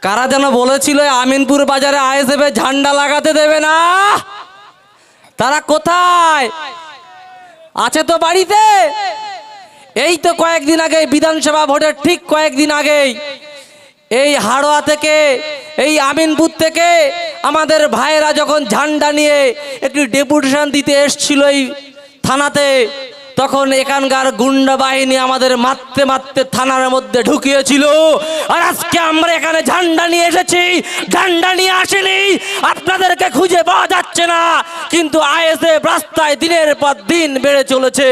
কারা যেন বলেছিল আমিনপুর বাজারে আইএসএফ ঝান্ডা লাগাতে দেবে না? তারা কোথায় আছে? তো বাড়িতে। এই তো কয়েকদিন আগে বিধানসভা ভোটের ঠিক কয়েকদিন আগেই এই হাড়োয়া থেকে, এই আমিনপুর থেকে আমাদের ভাইয়েরা যখন ঝান্ডা নিয়ে একটি ডেপুটেশন দিতে এসছিল এই থানাতে, তখন এখানকার গুন্ডা বাহিনী আমাদের মারতে মারতে থানার মধ্যে ঢুকিয়েছিল। আর আজকে আমরা এখানে ঝান্ডা নিয়ে এসেছি, ঝান্ডা নিয়ে আসেনি, আপনাদেরকে খুঁজে পাওয়া যাচ্ছে না, কিন্তু আইএসএফ রাস্তায় দিনের পর দিন বেড়ে চলেছে।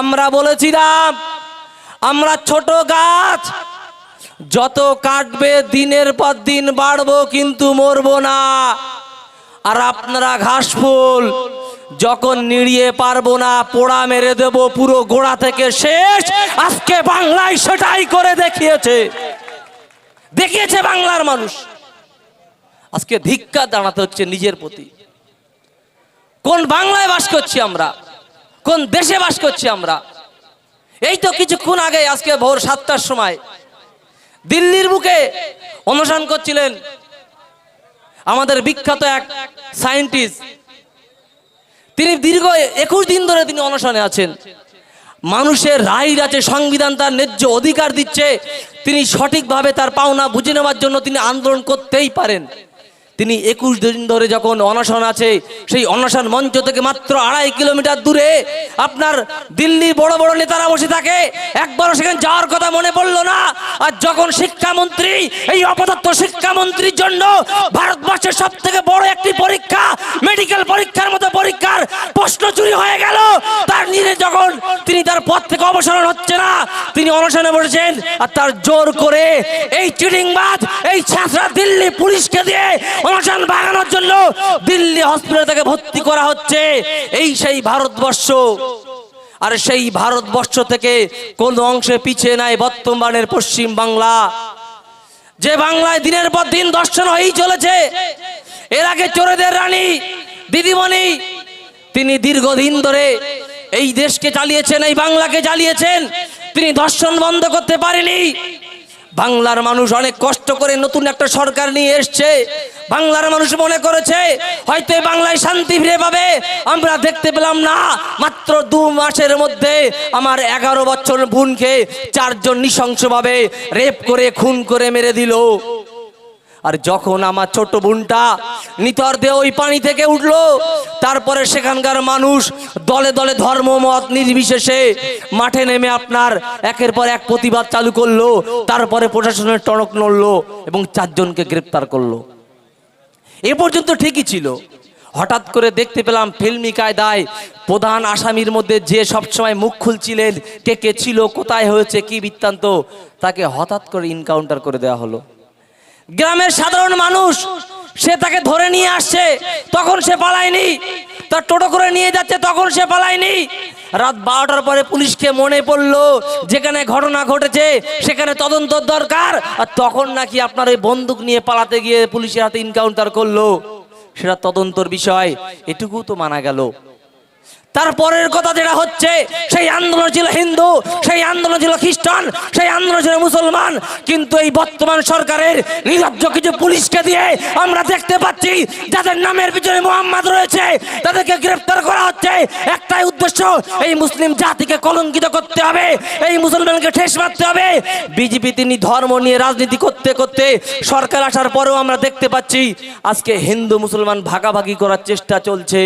আমরা বলেছিলাম আমরা ছোট গাছ, যত কাটবে দিনের পর দিন বাড়বো, কিন্তু মরবো না। আর আপনারা ঘাস ফুল, যখন নিড়িয়ে পারবো না পোড়া মেরে দেব পুরো গোড়া থেকে শেষ। আজকে বাংলায় সেটাই করে দেখিয়েছে বাংলার মানুষ। আজকে ধিক্কার জানাতে হচ্ছে নিজের প্রতি। কোন বাংলায় বাস করছি আমরা, কোন দেশে বাস করছি আমরা? এই তো কিছুক্ষণ আগে, আজকে ভোর 7টার সময় দিল্লির বুকে অনশন করছিলেন আমাদের বিখ্যাত এক সায়েন্টিস্ট। তিনি দীর্ঘ 21 দিন ধরে তিনি অনশনে আছেন। মানুষের রাইট আছে, সংবিধান তার ন্যায্য অধিকার দিচ্ছে, তিনি সঠিকভাবে তার পাওনা বুঝে নেওয়ার জন্য তিনি আন্দোলন করতেই পারেন। তিনি 21 দিন ধরে যখন অনশন আছে, সেই অনশন মঞ্চ থেকে মাত্র 2.5 কিলোমিটার দূরে আপনার দিল্লির বড় বড় নেতারা বসে থাকে। একবারও সেখানে যাওয়ার কথা মনে পড়লো না। আর যখন শিক্ষামন্ত্রী, এই অপদস্থ শিক্ষামন্ত্রীর জন্য ভারতবর্ষের সব থেকে বড় একটি পরীক্ষা, মেডিকেল পরীক্ষার মতো পরীক্ষার প্রশ্ন চুরি হয়ে গেল, তার নিজে যখন তিনি তার পদ থেকে অবসরণ হচ্ছে না, তিনি অনশনে বসেছেন। আর তার জোর করে এই চিটিংবাজ, এই ছাত্রা দিল্লি পুলিশকে দিয়ে অনশন ভাঙানোর জন্য দিল্লি হসপিটালে তাকে ভর্তি করা হচ্ছে। এই সেই ভারতবর্ষ। আর সেই ভারতবর্ষ থেকে কোন অংশে পিছিয়ে নাই বর্তমানের পশ্চিম বাংলা, যে বাংলায় দিনের পর দিন দর্শন হয়েই চলেছে। এর আগে চোরেদের রানী দিদিমণি, তিনি দীর্ঘদিন ধরে এই দেশকে চালিয়েছেন, এই বাংলাকে চালিয়েছেন, তিনি দর্শন বন্ধ করতে পারেনি। বাংলার মানুষ অনেক কষ্ট করে নতুন একটা সরকার নিয়ে এসছে। বাংলার মানুষ মনে করেছে হয়তো বাংলায় শান্তি ফিরে পাবে। আমরা দেখতে পেলাম না, মাত্র 2 মাসের মধ্যে আমার 11 বছর বোনকে 4 জন নৃশংসভাবে রেপ করে খুন করে মেরে দিল। আর যখন আমার ছোট বোনটা নিথর দেহ ওই পানি থেকে উঠলো, তারপরে সেখানকার মানুষ দলে দলে ধর্ম মত নির্বিশেষে মাঠে নেমে আপনার একের পর এক প্রতিবাদ চালু করলো। তারপরে প্রশাসনের টনক নড়লো এবং 4 জনকে গ্রেপ্তার করলো। এ পর্যন্ত ঠিকই ছিল। হঠাৎ করে দেখতে পেলাম ফিল্মি কায়দায় প্রধান আসামির মধ্যে যে সবসময় মুখ খুলছিলেন, কে কে ছিল, কোথায় হয়েছে, কি বৃত্তান্ত, তাকে হঠাৎ করে ইনকাউন্টার করে দেওয়া হলো। গ্রামের সাধারণ মানুষ, সে তাকে ধরে নিয়ে আসছে, তখন সে পালায়নি। তার টোটো করে নিয়ে যাচ্ছে, তখন সে পালায়নি। রাত 12টার পরে পুলিশকে মনে পড়লো যেখানে ঘটনা ঘটেছে সেখানে তদন্ত দরকার, আর তখন নাকি আপনার ওই বন্দুক নিয়ে পালাতে গিয়ে পুলিশের হাতে ইনকাউন্টার করলো। সেটা তদন্তর বিষয়, এটুকু তো মানা গেল। তারপরের কথা যেটা হচ্ছে, সেই আন্দোলন ছিল হিন্দু, সেই আন্দোলন ছিল খ্রিস্টান, সেই আন্দোলন ছিল মুসলমান। কিন্তু এই বর্তমান সরকারের নির্লজ্জ কিছু পুলিশকে দিয়ে আমরা দেখতে পাচ্ছি যাদের নামের পিছনে মোহাম্মদ রয়েছে, তাদেরকে গ্রেফতার করা হচ্ছে। একটাই উদ্দেশ্য, এই মুসলিম জাতিকে কলঙ্কিত করতে হবে, এই মুসলমানকে ঠেস মারতে হবে। বিজেপি তিনি ধর্ম নিয়ে রাজনীতি করতে করতে সরকার আসার পরেও আমরা দেখতে পাচ্ছি আজকে হিন্দু মুসলমান ভাগাভাগি করার চেষ্টা চলছে।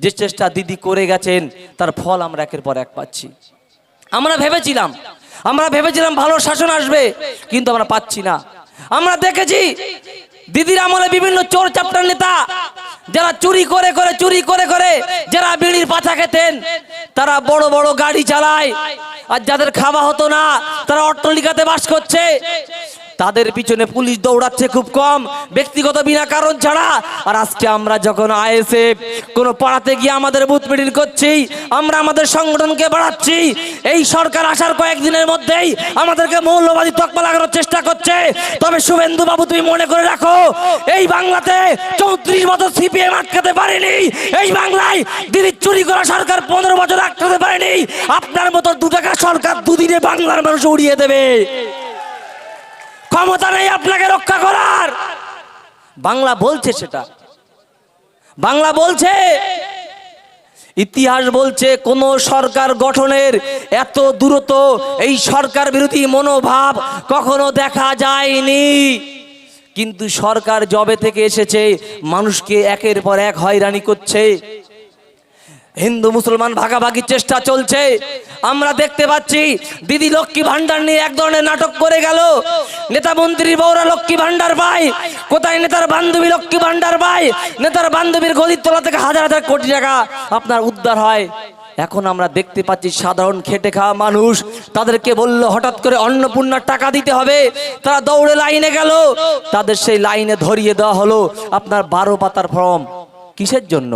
যে চেষ্টা দিদি করে গেছেন তার ফল আমরা একের পর এক পাচ্ছি। আমরা ভেবেছিলাম ভালো শাসন আসবে, কিন্তু আমরা পাচ্ছি না। আমরা দেখেছি দিদির আমলে বিভিন্ন চোর চাপটার নেতা, যারা চুরি করে যারা বিড়ির পাতা খেতেন, তারা বড় বড় গাড়ি চালায়। আর যাদের খাওয়া হতো না, তারা অট্টালিকাতে বাস করছে। তাদের পিছনে পুলিশ দৌড়াচ্ছে খুব কম, ব্যক্তিগত বিনা কারণ ছাড়া। আর আজকে আমরা যখন আইএসএফ কোনো পাড়াতে গিয়ে আমাদের বুথ মিটিং করছি, আমরা আমাদের সংগঠনকে বাড়াচ্ছি, এই সরকার আসার কয়েকদিনের মধ্যেই আমাদেরকে মৌলবাদী তকমা লাগানোর চেষ্টা করছে। তবে শুভেন্দু বাবু, তুমি মনে করে রাখো, এই বাংলাতে 34 বছর সিপিএম আটকাতে পারেনি, এই বাংলায় দিল্লি চুরি করা সরকার 15 বছর আটকাতে পারেনি। আপনার মতো 2 টাকা সরকার 2 দিনে বাংলার মানুষ উড়িয়ে দেবে। ক্ষমতা নেই আপনাকে রক্ষা করার। বাংলা বলছে সেটা, বাংলা বলছে, ইতিহাস বলছে কোন সরকার গঠনের এত দ্রুত এই সরকার বিরোধী মনোভাব কখনো দেখা যায়নি। কিন্তু সরকার জবে থেকে এসেছে মানুষকে একের পর এক হয়রানি করছে, হিন্দু মুসলমান ভাগাভাগির চেষ্টা চলছে। আমরা দেখতে পাচ্ছি দিদি লক্ষ্মী ভান্ডার নিয়ে এক ধরনের নাটক করে গেল, নেতা মন্ত্রীর বউরা লক্ষ্মী ভান্ডার পায়, কোথায় নেতার বান্ধবী লক্ষ্মী ভান্ডার পায়, নেতার বান্ধবীর গদির তলা থেকে হাজার হাজার কোটি টাকা আপনার উদ্ধার হয়। এখন আমরা দেখতে পাচ্ছি সাধারণ খেটে খাওয়া মানুষ, তাদেরকে বললো হঠাৎ করে অন্নপূর্ণার টাকা দিতে হবে, তারা দৌড়ে লাইনে গেল, তাদের সেই লাইনে ধরিয়ে দেওয়া হলো আপনার 12 পাতার ফর্ম। কিসের জন্য?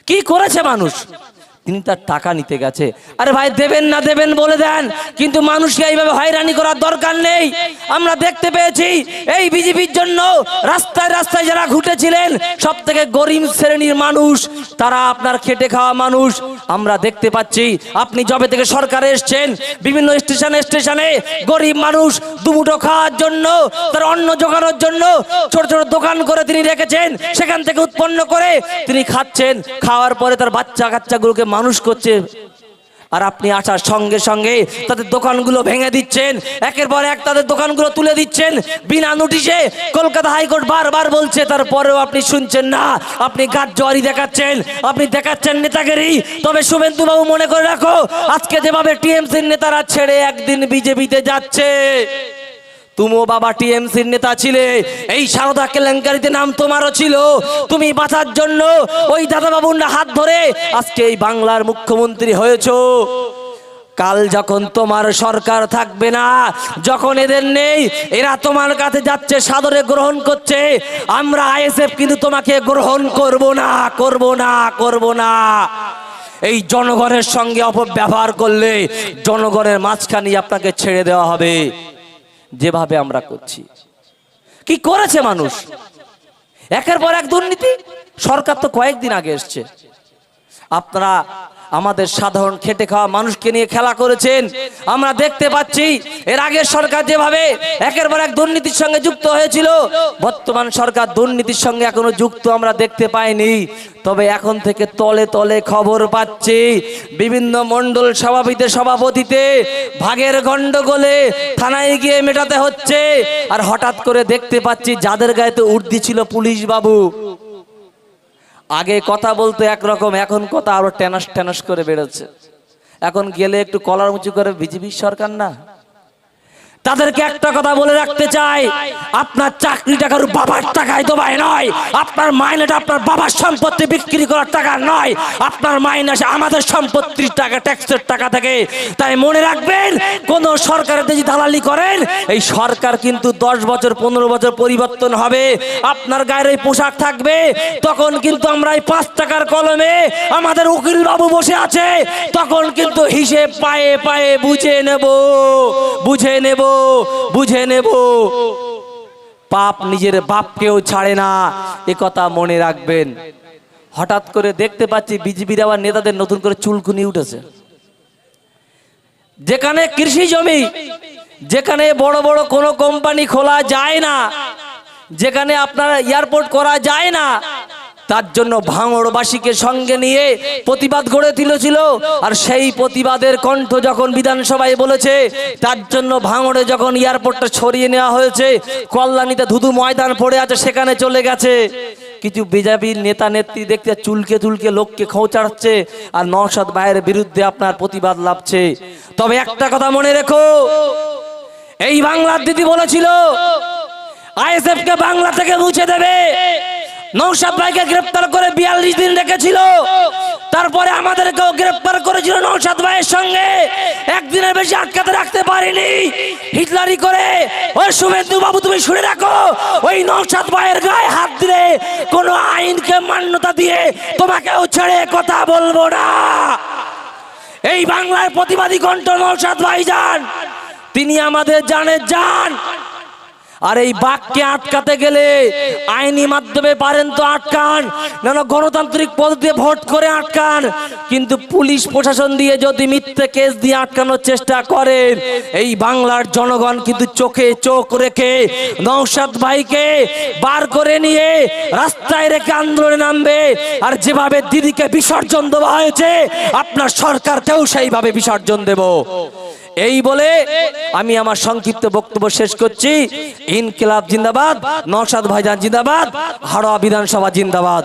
কি করেছে মানুষ? তিনি তার টাকা নিতে গেছে, আরে ভাই দেবেন না দেবেন বলে দেন, কিন্তু মানুষকে এইভাবে হয়রানি করার দরকার নেই। আমরা দেখতে পেয়েছি এই বিজেপির জন্য রাস্তায় রাস্তায় যারা ঘুরেছিলেন সব থেকে গরিব শ্রেণীর মানুষ, তারা আপনার খেটে খাওয়া মানুষ। আমরা দেখতে পাচ্ছি আপনি যবে থেকে সরকারে এসছেন বিভিন্ন স্টেশনে স্টেশনে গরিব মানুষ দুমুঠো খাওয়ার জন্য, তার অন্ন জোগানোর জন্য ছোট ছোট দোকান করে তিনি রেখেছেন, সেখান থেকে উৎপন্ন করে তিনি খাচ্ছেন, খাওয়ার পরে তার বাচ্চা কাচ্চাগুলোকে মানুষ করছে। আর আপনি আসার সঙ্গে সঙ্গে তাদের দোকানগুলো ভেঙে দিচ্ছেন, একের পর এক তাদের দোকানগুলো তুলে দিচ্ছেন বিনা নোটিশে। কলকাতা হাইকোর্ট বারবার বলছে, তারপরেও আপনি শুনছেন না, আপনি গাছজোয়ারি দেখাচ্ছেন, আপনি দেখাচ্ছেন নেতাগিরি। তবে শুভেন্দু বাবু মনে করে রাখো, আজকে যেভাবে টিএমসির নেতারা ছেড়ে একদিন বিজেপিতে যাচ্ছে, তুমিও বাবা টিএমসির নেতা ছিলে, এই সারদা কেলেঙ্কারিতে নাম তোমারও ছিল, তুমি বাঁচার জন্য ওই দাদা বাবুর হাত ধরে আজকে এই বাংলার মুখ্যমন্ত্রী হয়েছো। কাল যখন তোমার সরকার থাকবে না, যখন এদের নেই, এরা তোমার কাছে যাচ্ছে, সাদরে গ্রহণ করছে, আমরা আইএসএফ কিন্তু তোমাকে গ্রহণ করব না, করব না, করব না। এই জনগণের সঙ্গে অপব্যবহার করলে জনগণের মাঝখানে আপনাকে ছেড়ে দেওয়া হবে, যেভাবে আমরা করছি। কি করেছে মানুষ? একের পর এক দুর্নীতি। সরকার তো কয়েকদিন আগে এসছে, আপনারা আমাদের সাধারণ খেটে খাওয়া মানুষকে নিয়ে খেলা করেছেন। আমরা দেখতে পাচ্ছি এর আগের সরকার যেভাবে একের পর এক দুর্নীতির সঙ্গে যুক্ত হয়েছিল, বর্তমান সরকার দুর্নীতির সঙ্গে এখনো যুক্ত আমরা দেখতে পাইনি। তবে এখন থেকে তলে তলে খবর পাচ্ছি বিভিন্ন মণ্ডল সভাপতিদের সভাপতিতে ভাগের গন্ডগোলে থানায় গিয়ে মেটাতে হচ্ছে। আর হঠাৎ করে দেখতে পাচ্ছি যাদের গায়ে তো উর্দি ছিল পুলিশ বাবু, আগে কথা বলতো একরকম, এখন কথা আরো টেনাস টেনাস করে বেরোচ্ছে। এখন গেলে একটু কলার উঁচু করে বিজেপির সরকার না। তাদেরকে একটা কথা বলে রাখতে চাই, আপনার চাকরিটা কারো বাবার টাকায় তো ভাই নয়, আপনার মাইনেটা আপনার বাবার সম্পত্তি বিক্রি করার টাকা নয়, আপনার মাইনে আসে আমাদের সম্পত্তির টাকা, ট্যাক্সের টাকা থেকে। তাই মনে রাখবেন, কোন সরকারের যদি দালালি করেন, এই সরকার কিন্তু 10 বছর 15 বছর পরিবর্তন হবে, আপনার গায়ের এই পোশাক থাকবে, তখন কিন্তু আমরা এই 5 টাকার কলমে আমাদের উকিল বাবু বসে আছে, তখন কিন্তু হিসেব পায়ে পায়ে বুঝে নেব, বুঝে নেব, বুঝে নেব। পাপ নিজের বাপকেও ছাড়ে না, এ কথা মনে রাখবেন। হঠাৎ করে দেখতে পাচ্ছি বিজেপির আবার নেতাদের নতুন করে চুলকুনি উঠেছে। যেখানে কৃষি জমি, যেখানে বড় বড় কোনো কোম্পানি খোলা যায় না, যেখানে আপনার এয়ারপোর্ট করা যায় না, তার জন্য ভাঙড়বাসীকে সঙ্গে নিয়ে প্রতিবাদ গড়ে তুলেছিল। আর সেই প্রতিবাদের কণ্ঠ যখন বিধানসভায় বলেছে, তার জন্য ভাঙড়ে যখন এয়ারপোর্টটা ছড়িয়ে নেওয়া হয়েছে, কল্যাণীতে ধুধু ময়দান পড়ে আছে, সেখানে চলে গেছে। কিছু বিজেপির নেতা নেত্রী দেখতে চুলকে চুলকে লোককে খোঁচাচ্ছে, আর নওশাদ ভাইয়ের বিরুদ্ধে আপনার প্রতিবাদ লাভছে। তবে একটা কথা মনে রেখো, এই বাংলার দিদি বলেছিল আইএসএফ কে বাংলা থেকে মুছে দেবে। নওশাদ ভাইকে গ্রেফতার করে 42 দিন রেখেছিল, তারপরে আমাদেরকেও গ্রেফতার করেছিল নওশাদ ভাইয়ের সঙ্গে, একদিনের বেশি আটকাতে রাখতে পারিনি, হিটলারি করে। ওই শুভেন্দু বাবু তুমি শুনে রাখো, ওই নওশাদ ভাইয়ের গায়ে হাত দিলে কোন আইনকে মান্যতা দিয়ে তোমাকেও ছেড়ে কথা বলবো না। এই বাংলার প্রতিবাদী কণ্ঠ নওশাদ ভাই যান, তিনি আমাদের জানের জান। আর এই বাঘকে আটকাতে গেলে আইনি মাধ্যমে পারেন তো আটকান, না গণতান্ত্রিক পদ্ধতিতে ভোট করে আটকান, কিন্তু পুলিশ প্রশাসন দিয়ে যদি মিথ্যে কেস দিয়ে আটকানোর চেষ্টা করেন, এই বাংলার জনগণ কিন্তু চোখে চোখ রেখে নওশাদ ভাইকে বার করে নিয়ে রাস্তায় রেখে আন্দোলনে নামবে। আর যেভাবে দিদিকে বিসর্জন দেওয়া হয়েছে আপনার সরকারকেও সেইভাবে বিসর্জন দেব। এই বলে আমি আমার সংক্ষিপ্ত বক্তব্য শেষ করছি। ইনকিলাব জিন্দাবাদ, নওশাদ ভাইজান জিন্দাবাদ, হাড়োয়া বিধানসভা জিন্দাবাদ।